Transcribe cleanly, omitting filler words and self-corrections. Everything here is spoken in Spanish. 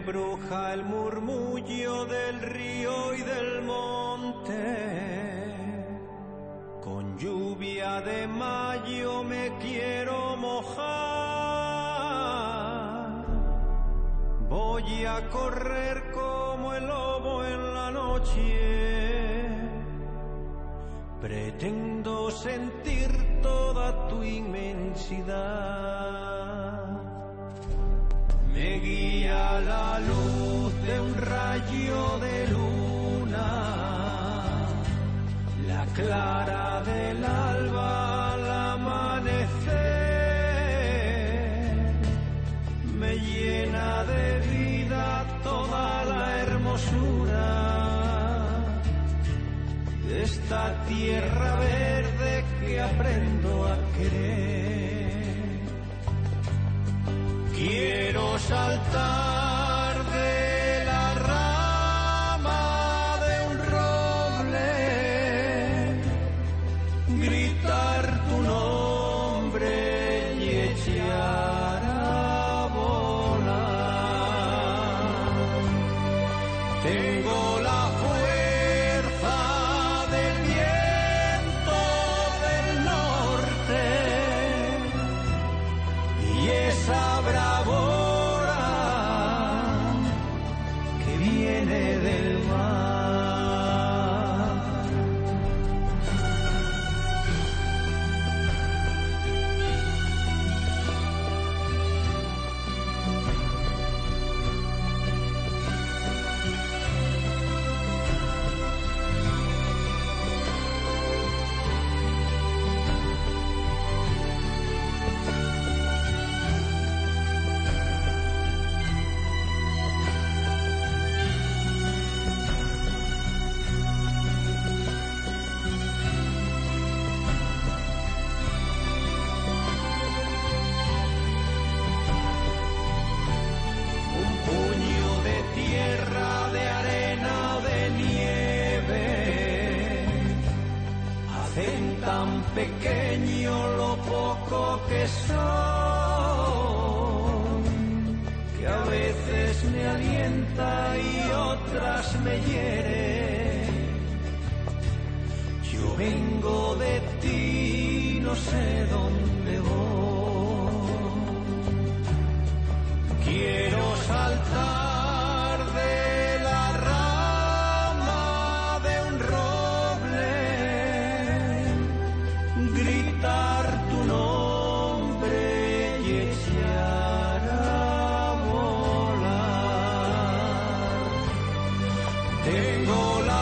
embruja el murmullo del río y del monte. Con lluvia de mayo me quiero mojar. Voy a correr como el lobo en la noche. Pretendo sentir toda tu inmensidad. Me guía la luz de un rayo de luna, la clara del alba al amanecer. Me llena de vida toda la hermosura de esta tierra verde que aprendo a querer. Quiero saltar de la rama de un roble, gritar tu nombre y echar a volar. Tengo la fuerza del viento del norte y esa bravura que viene del mar. Tan pequeño lo poco que soy, que a veces me alienta y otras me hiere. Yo vengo de ti, no sé dónde voy. Quiero saltar de la rama de un roble, gritar tu nombre y echar a volar. Tengo la